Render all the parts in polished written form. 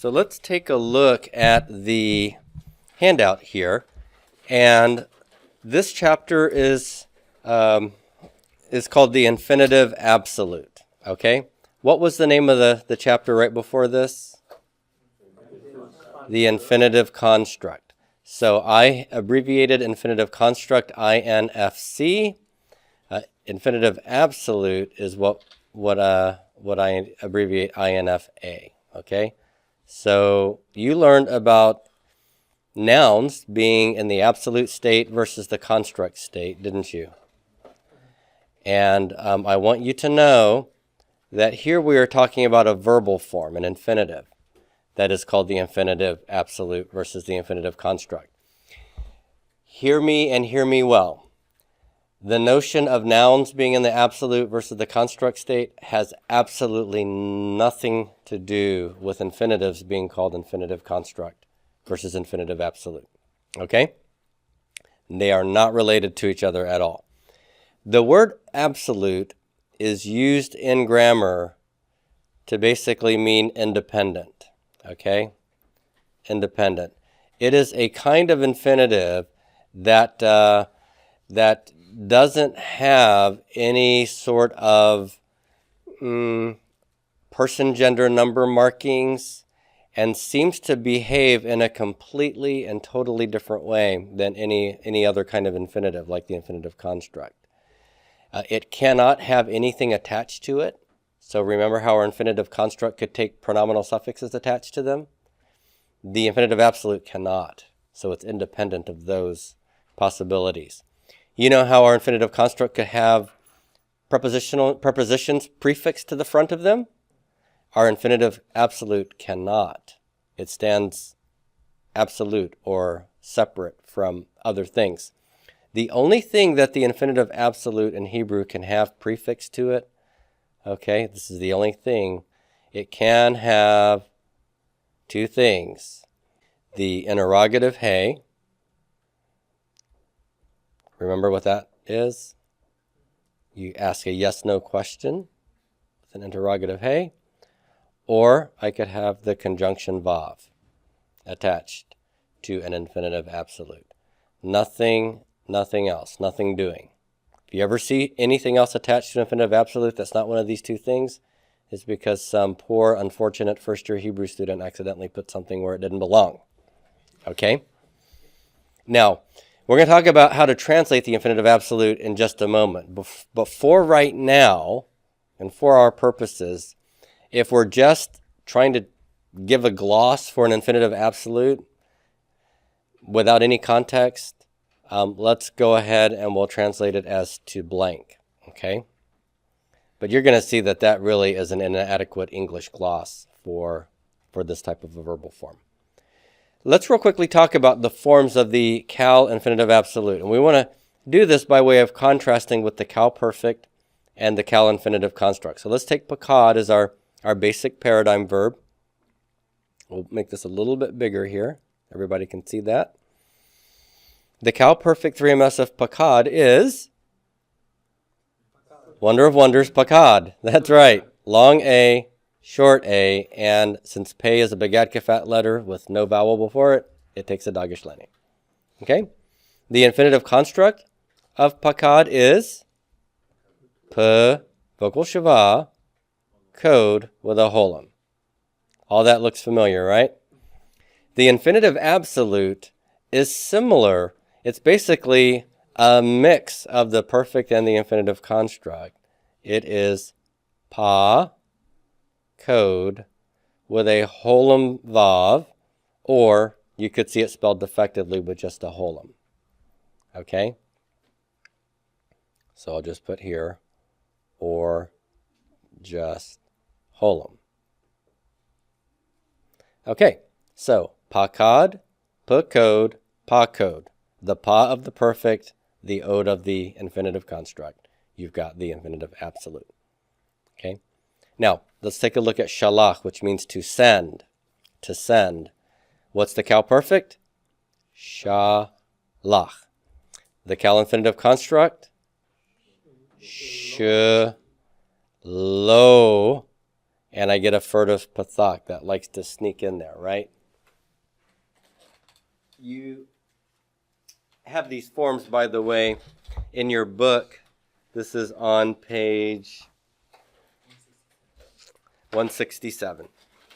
So let's take a look at the handout here, and this chapter is called the infinitive absolute. Okay, what was the name of the chapter right before this? The infinitive construct. So I abbreviated infinitive construct INFC. Infinitive absolute is what I abbreviate INFA. Okay, so you learned about nouns being in the absolute state versus the construct state, didn't you? And I want you to know that here we are talking about a verbal form, an infinitive, that is called the infinitive absolute versus the infinitive construct. Hear me and hear me well. The notion of nouns being in the absolute versus the construct state has absolutely nothing to do with infinitives being called infinitive construct versus infinitive absolute. Okay? They are not related to each other at all. The word absolute is used in grammar to basically mean independent. Okay? Independent. It is a kind of infinitive that doesn't have any sort of person, gender, number markings, and seems to behave in a completely and totally different way than any other kind of infinitive, like the infinitive construct. It cannot have anything attached to it. So remember how our infinitive construct could take pronominal suffixes attached to them? The infinitive absolute cannot. So it's independent of those possibilities. You know how our infinitive construct could have prepositions prefixed to the front of them? Our infinitive absolute cannot. It stands absolute or separate from other things. The only thing that the infinitive absolute in Hebrew can have prefixed to it, okay, this is the only thing, it can have two things. The interrogative hey. Remember what that is? You ask a yes-no question with an interrogative hey. Or I could have the conjunction vav attached to an infinitive absolute. Nothing else, nothing doing. If you ever see anything else attached to an infinitive absolute that's not one of these two things, it's because some poor, unfortunate first-year Hebrew student accidentally put something where it didn't belong. Okay? Now, we're going to talk about how to translate the infinitive absolute in just a moment. But for right now, and for our purposes, if we're just trying to give a gloss for an infinitive absolute without any context, let's go ahead and we'll translate it as to blank. Okay? But you're going to see that that really is an inadequate English gloss for this type of a verbal form. Let's real quickly talk about the forms of the Cal infinitive absolute. And we want to do this by way of contrasting with the Cal perfect and the Cal infinitive construct. So let's take pakad as our basic paradigm verb. We'll make this a little bit bigger here. Everybody can see that. The Cal perfect 3ms of pakad is wonder of wonders, pakad. That's right. Long A, short A, and since pei is a begad kefat letter with no vowel before it, it takes a dagesh learning. Okay? The infinitive construct of pakad is p, vocal shava, code with a holum. All that looks familiar, right? The infinitive absolute is similar. It's basically a mix of the perfect and the infinitive construct. It is pa, code, with a holum vav, or you could see it spelled defectively with just a holum. Okay? So I'll just put here, or just holum. Okay, so pakad, pakod, pakod. The pa of the perfect, the od of the infinitive construct. You've got the infinitive absolute. Okay? Now, let's take a look at shalach, which means to send. To send. What's the Cal perfect? Shalach. The Cal infinitive construct? Shlo. and I get a furtive pathak that likes to sneak in there, right? You have these forms, by the way, in your book. This is on page 167.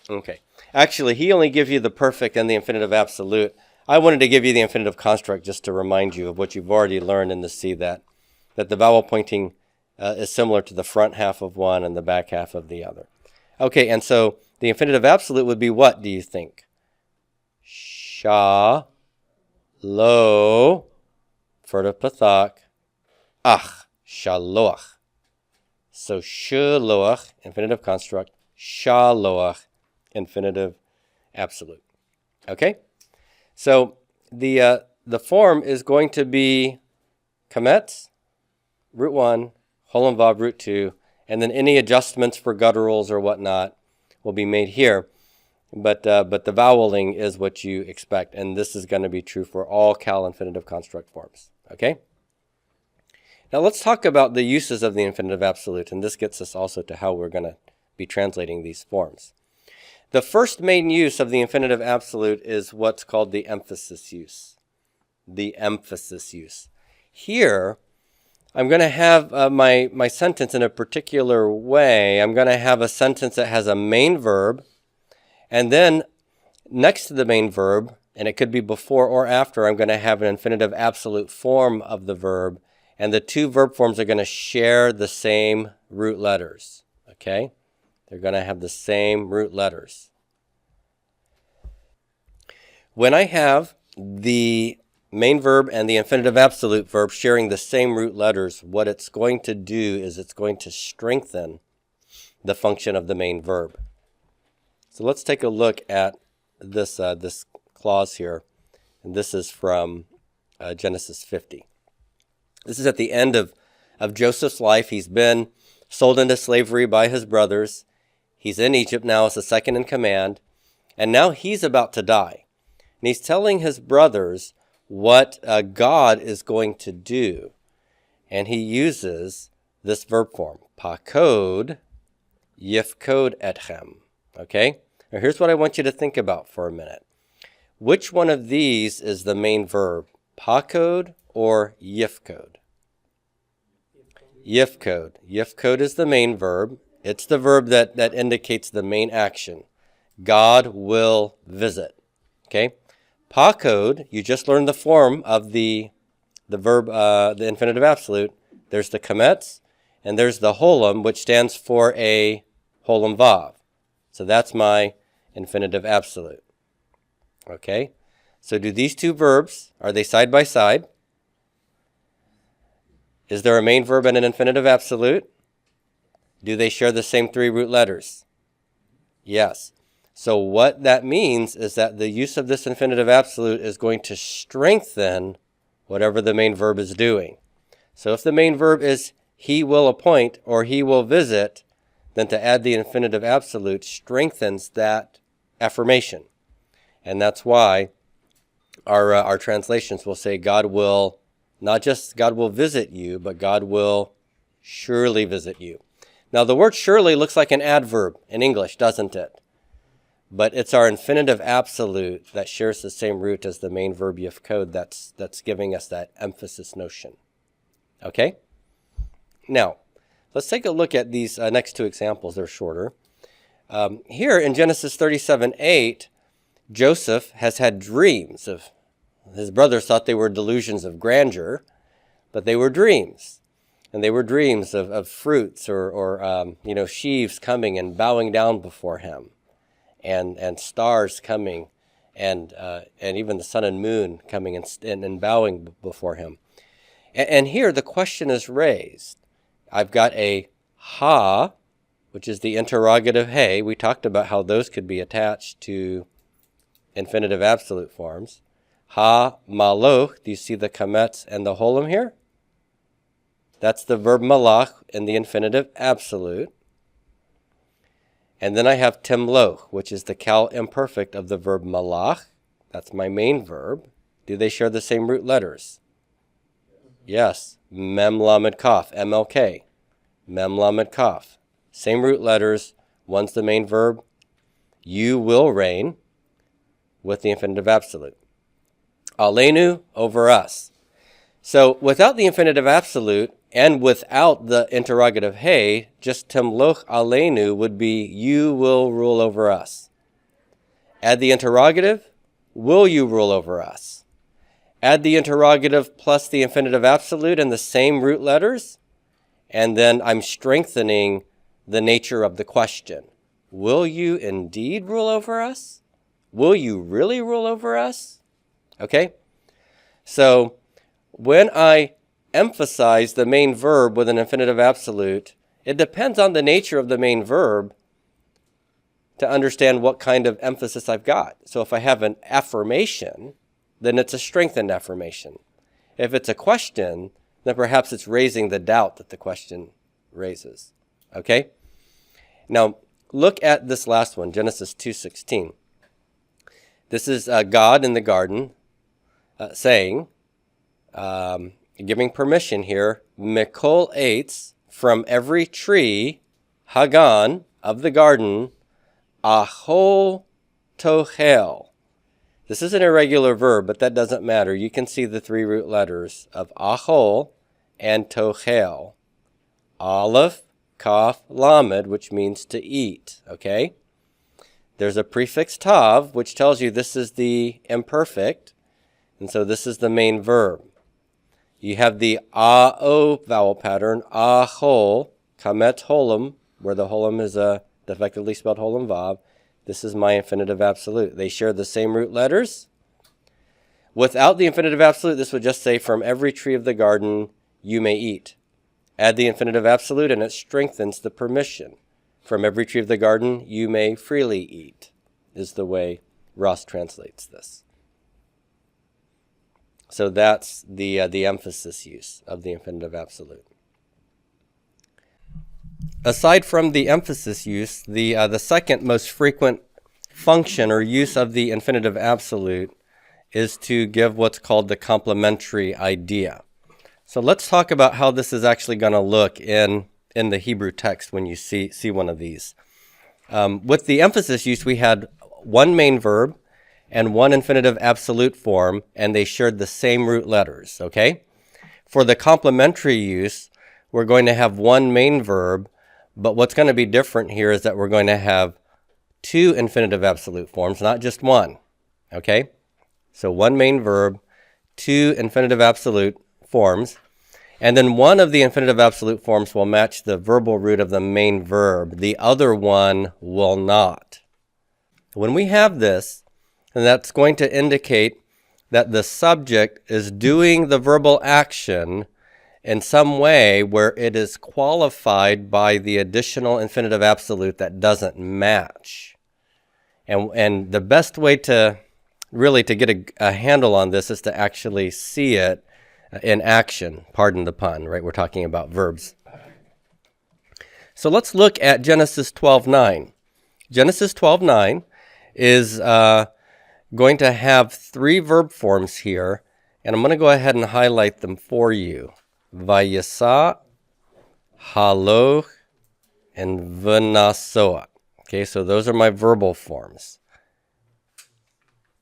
Okay. Actually, he only gives you the perfect and the infinitive absolute. I wanted to give you the infinitive construct just to remind you of what you've already learned in the C, that the vowel pointing is similar to the front half of one and the back half of the other. Okay, and so the infinitive absolute would be what, do you think? Sha, lo, furtive pathak, ach, shaloach. So shaloach, infinitive construct, shaloach, infinitive absolute. Okay? So the form is going to be kametz, root 1, holem vav, root 2, and then any adjustments for gutturals or whatnot will be made here. But the voweling is what you expect, and this is going to be true for all cal infinitive construct forms. Okay? Now let's talk about the uses of the infinitive absolute, and this gets us also to how we're going to be translating these forms. The first main use of the infinitive absolute is what's called the emphasis use. The emphasis use. Here, I'm going to have my sentence in a particular way. I'm going to have a sentence that has a main verb, and then next to the main verb, and it could be before or after, I'm going to have an infinitive absolute form of the verb, and the two verb forms are going to share the same root letters. Okay? They're going to have the same root letters. When I have the main verb and the infinitive absolute verb sharing the same root letters, what it's going to do is it's going to strengthen the function of the main verb. So let's take a look at this clause here, and this is from Genesis 50. This is at the end of Joseph's life. He's been sold into slavery by his brothers. He's in Egypt now as the second in command, and now he's about to die. And he's telling his brothers what God is going to do. And he uses this verb form, pakod yifkod etchem. Okay? Now here's what I want you to think about for a minute. Which one of these is the main verb, pakod or yifkod? Yifkod. Yifkod is the main verb. It's the verb that indicates the main action. God will visit. Okay? Pakod, you just learned the form of the verb, the infinitive absolute. There's the kametz, and there's the holem, which stands for a holem vav. So that's my infinitive absolute. Okay? So do these two verbs, are they side by side? Is there a main verb and an infinitive absolute? Do they share the same three root letters? Yes. So what that means is that the use of this infinitive absolute is going to strengthen whatever the main verb is doing. So if the main verb is he will appoint or he will visit, then to add the infinitive absolute strengthens that affirmation. And that's why our translations will say God will, not just God will visit you, but God will surely visit you. Now the word surely looks like an adverb in English, doesn't it? But it's our infinitive absolute that shares the same root as the main verb yifkod that's giving us that emphasis notion. Okay? Now, let's take a look at these next two examples. They're shorter. Here in Genesis 37:8, Joseph has had dreams of, his brothers thought they were delusions of grandeur, but they were dreams. And they were dreams of fruits or sheaves coming and bowing down before him. And stars coming, and even the sun and moon coming and bowing before him. And here the question is raised. I've got a ha, which is the interrogative hey. We talked about how those could be attached to infinitive absolute forms. Ha maloch, do you see the kametz and the holem here? That's the verb malach in the infinitive absolute. And then I have timloch, which is the cal imperfect of the verb malach. That's my main verb. Do they share the same root letters? Yes. Mem lamed kaf, MLK. Mem lamed kaf. Same root letters. One's the main verb. You will reign with the infinitive absolute. Aleinu, over us. So without the infinitive absolute and without the interrogative hey, just Timloch aleinu would be you will rule over us. Add the interrogative, will you rule over us? Add the interrogative plus the infinitive absolute and the same root letters, and then I'm strengthening the nature of the question. Will you indeed rule over us? Will you really rule over us? Okay? So when I emphasize the main verb with an infinitive absolute, it depends on the nature of the main verb to understand what kind of emphasis I've got. So if I have an affirmation, then it's a strengthened affirmation. If it's a question, then perhaps it's raising the doubt that the question raises. Okay? Now, look at this last one, Genesis 2:16. This is God in the garden saying, giving permission here, Mikol eitz, from every tree, Hagan, of the garden, Ahol tochel. This is an irregular verb, but that doesn't matter. You can see the three root letters of ahol and tochel. Aleph, kaf, lamed, which means to eat, okay? There's a prefix tav, which tells you this is the imperfect, and so this is the main verb. You have the a-o vowel pattern, ahol, kamet holam, where the holam is a defectively spelled holam vav. This is my infinitive absolute. They share the same root letters. Without the infinitive absolute, this would just say, from every tree of the garden you may eat. Add the infinitive absolute and it strengthens the permission. From every tree of the garden you may freely eat, is the way Ross translates this. So that's the emphasis use of the infinitive absolute. Aside from the emphasis use, the second most frequent function or use of the infinitive absolute is to give what's called the complementary idea. So let's talk about how this is actually going to look in the Hebrew text when you see one of these. With the emphasis use, we had one main verb and one infinitive absolute form, and they shared the same root letters, okay? For the complementary use, we're going to have one main verb, but what's going to be different here is that we're going to have two infinitive absolute forms, not just one, okay? So one main verb, two infinitive absolute forms, and then one of the infinitive absolute forms will match the verbal root of the main verb. The other one will not. When we have this, then that's going to indicate that the subject is doing the verbal action in some way where it is qualified by the additional infinitive absolute that doesn't match. And the best way to really to get a handle on this is to actually see it in action. Pardon the pun, right? We're talking about verbs. So let's look at Genesis 12:9. Genesis 12:9 is going to have three verb forms here, and I'm going to go ahead and highlight them for you. Vayisa, haloch, and v'nasoa. Okay, so those are my verbal forms.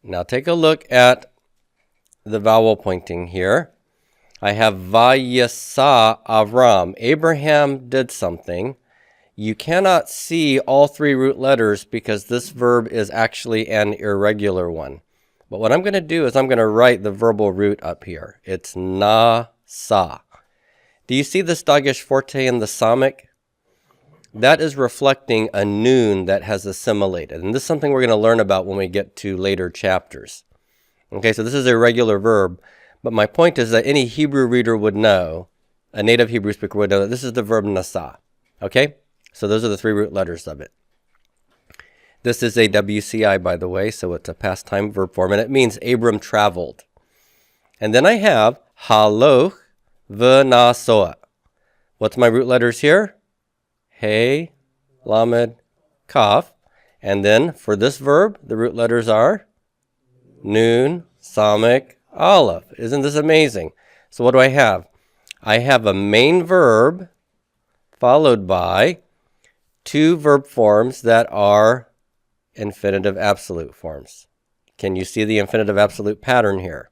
Now take a look at the vowel pointing here. I have Vayisa Avram. Abraham did something. You cannot see all three root letters because this verb is actually an irregular one. But what I'm going to do is I'm going to write the verbal root up here. It's na-sa. Do you see this dagesh forte in the samic? That is reflecting a noon that has assimilated. And this is something we're going to learn about when we get to later chapters. Okay, so this is a regular verb. But my point is that any Hebrew reader would know, a native Hebrew speaker would know that this is the verb nasa. Okay? So those are the three root letters of it. This is a WCI, by the way, so it's a past time verb form, and it means Abram traveled. And then I have haloch v'nasoa. What's my root letters here? Hey, lamed, kaf. And then for this verb, the root letters are nun, samik, aleph. Isn't this amazing? So what do I have? I have a main verb followed by two verb forms that are infinitive absolute forms. Can you see the infinitive absolute pattern here?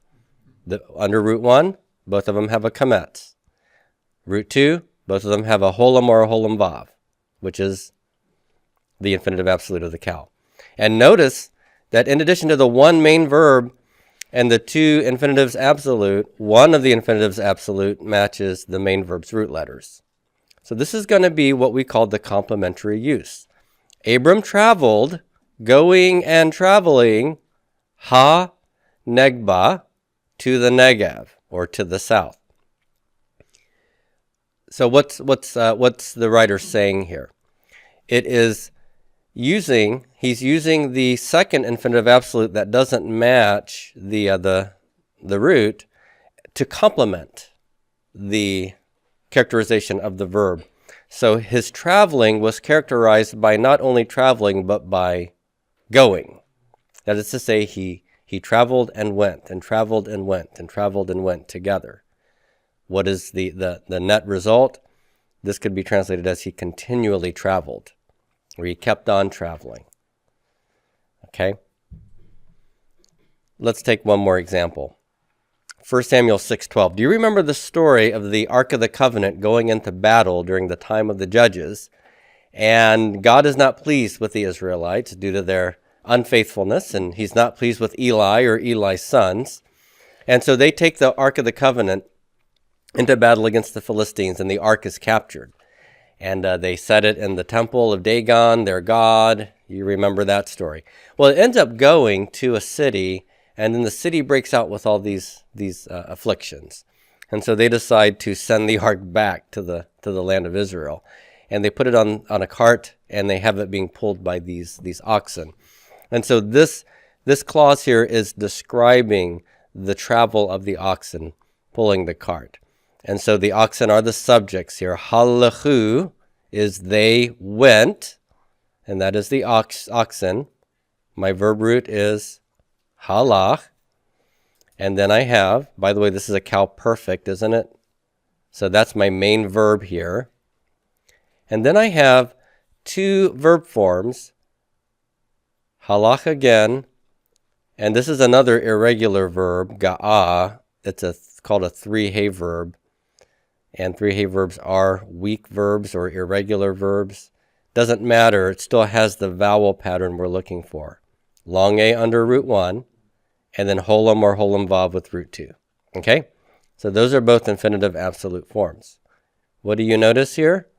Under root 1, both of them have a kametz. Root 2, both of them have a holem or a holem vav, which is the infinitive absolute of the cow. And notice that in addition to the one main verb and the two infinitives absolute, one of the infinitives absolute matches the main verb's root letters. So this is going to be what we call the complementary use. Abram traveled, going and traveling, ha-negba, to the Negev, or to the south. So what's the writer saying here? It is he's using the second infinitive absolute that doesn't match the root to complement the characterization of the verb. So his traveling was characterized by not only traveling, but by going. That is to say, he traveled and went, and traveled and went, and traveled and went together. What is the net result? This could be translated as he continually traveled, or he kept on traveling. Okay? Let's take one more example. 1 Samuel 6:12. Do you remember the story of the Ark of the Covenant going into battle during the time of the judges? And God is not pleased with the Israelites due to their unfaithfulness, and he's not pleased with Eli or Eli's sons. And so they take the Ark of the Covenant into battle against the Philistines, and the Ark is captured. And they set it in the temple of Dagon, their god. You remember that story. Well, it ends up going to a city, and then the city breaks out with all these afflictions. And so they decide to send the Ark back to the land of Israel. And they put it on a cart, and they have it being pulled by these oxen. And so this clause here is describing the travel of the oxen pulling the cart. And so the oxen are the subjects here. Halachu is they went, and that is the oxen. My verb root is halach. And then I have, by the way, this is a cow perfect, isn't it? So that's my main verb here. And then I have two verb forms, halach again, and this is another irregular verb, ga'ah. It's called a three-hay verb, and three-hay verbs are weak verbs or irregular verbs. Doesn't matter, it still has the vowel pattern we're looking for. Long A under root 1, and then holem or holem vav with root 2. Okay? So those are both infinitive absolute forms. What do you notice here?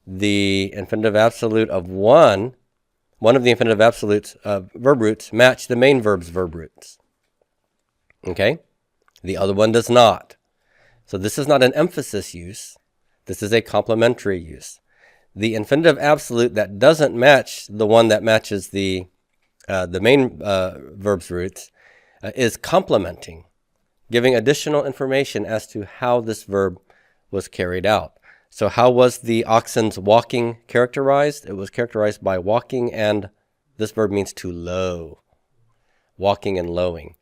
The infinitive absolute of one of the infinitive absolutes verb roots match the main verb's verb roots. Okay? The other one does not. So this is not an emphasis use. This is a complementary use. The infinitive absolute that doesn't match the one that matches the main verb's roots is complementing, giving additional information as to how this verb was carried out. So how was the oxen's walking characterized? It was characterized by walking, and this verb means to low. Walking and lowing.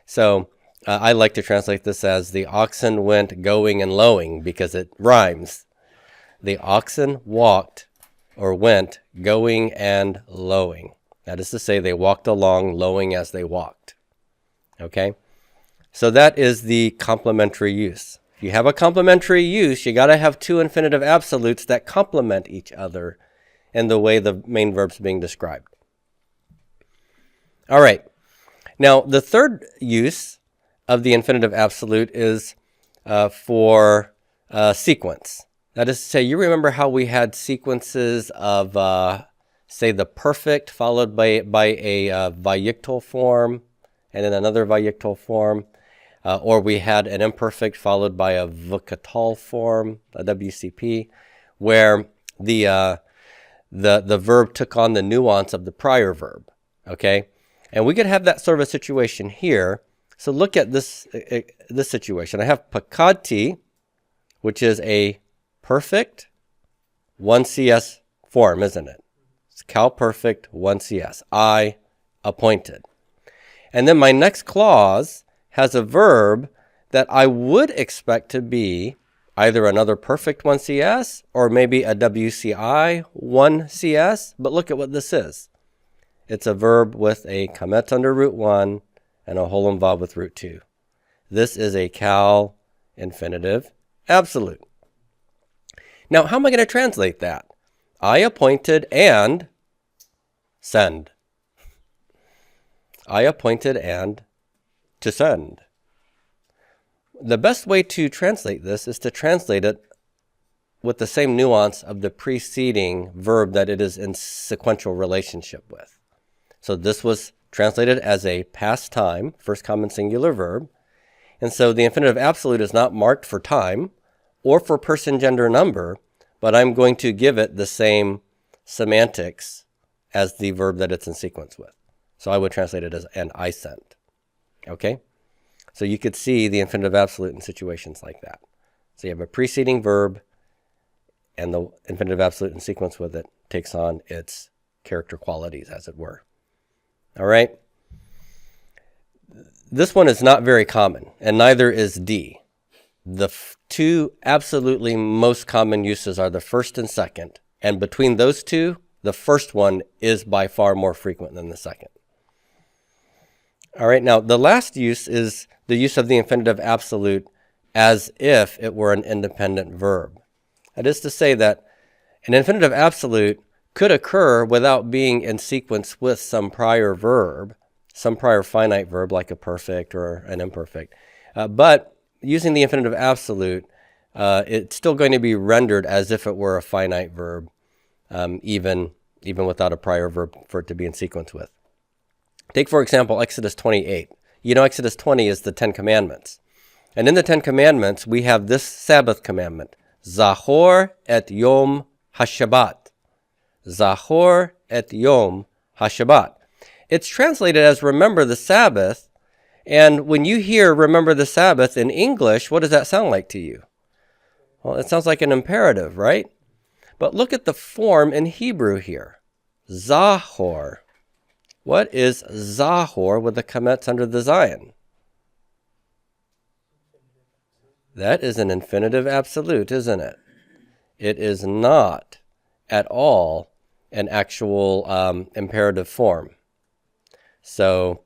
So I like to translate this as the oxen went going and lowing because it rhymes. The oxen walked or went going and lowing. That is to say, they walked along lowing as they walked. Okay? So that is the complementary use. If you have a complementary use, you got to have two infinitive absolutes that complement each other in the way the main verb's being described. All right. Now, the third use of the infinitive absolute is for sequence. That is to say, you remember how we had sequences of, say, the perfect followed by a vayiktal form and then another vayiktal form. Or we had an imperfect followed by a vukatal form, a WCP, where the verb took on the nuance of the prior verb. Okay, and we could have that sort of a situation here. So look at this situation. I have pakadti, which is a perfect 1CS form, isn't it? It's cow perfect 1CS. I appointed, and then my next clause has a verb that I would expect to be either another perfect 1CS or maybe a WCI 1CS. But look at what this is. It's a verb with a kametz under root 1 and a holem vav with root 2. This is a cal infinitive absolute. Now, how am I going to translate that? I appointed and send. I appointed and to send. The best way to translate this is to translate it with the same nuance of the preceding verb that it is in sequential relationship with. So this was translated as a past time, first common singular verb. And so the infinitive absolute is not marked for time or for person, gender, number, but I'm going to give it the same semantics as the verb that it's in sequence with. So I would translate it as and I sent. Okay? So you could see the infinitive absolute in situations like that. So you have a preceding verb and the infinitive absolute in sequence with it takes on its character qualities, as it were. All right? This one is not very common, and neither is D. The two absolutely most common uses are the first and second, and between those two, the first one is by far more frequent than the second. All right, now the last use is the use of the infinitive absolute as if it were an independent verb. That is to say that an infinitive absolute could occur without being in sequence with some prior verb, some prior finite verb like a perfect or an imperfect. But using the infinitive absolute, it's still going to be rendered as if it were a finite verb, even without a prior verb for it to be in sequence with. Take, for example, Exodus 28. You know, Exodus 20 is the 10 Commandments. And in the 10 Commandments, we have this Sabbath commandment, Zachor et Yom HaShabbat. Zachor et Yom HaShabbat. It's translated as remember the Sabbath, and when you hear remember the Sabbath in English, what does that sound like to you? Well, it sounds like an imperative, right? But look at the form in Hebrew here. Zachor. What is Zachor with the kametz under the zayin? That is an infinitive absolute, isn't it? It is not at all an actual imperative form. So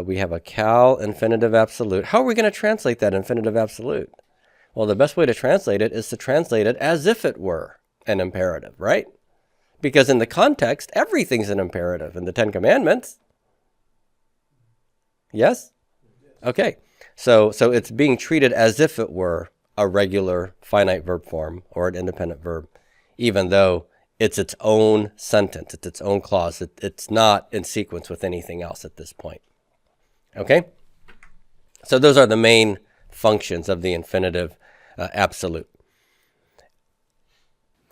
we have a cal infinitive absolute. How are we going to translate that infinitive absolute? Well, the best way to translate it is to translate it as if it were an imperative, right? Because in the context, everything's an imperative in the 10 Commandments. Yes? Okay. So it's being treated as if it were a regular finite verb form or an independent verb, even though it's its own sentence, it's its own clause. It's not in sequence with anything else at this point. Okay? So those are the main functions of the infinitive absolute.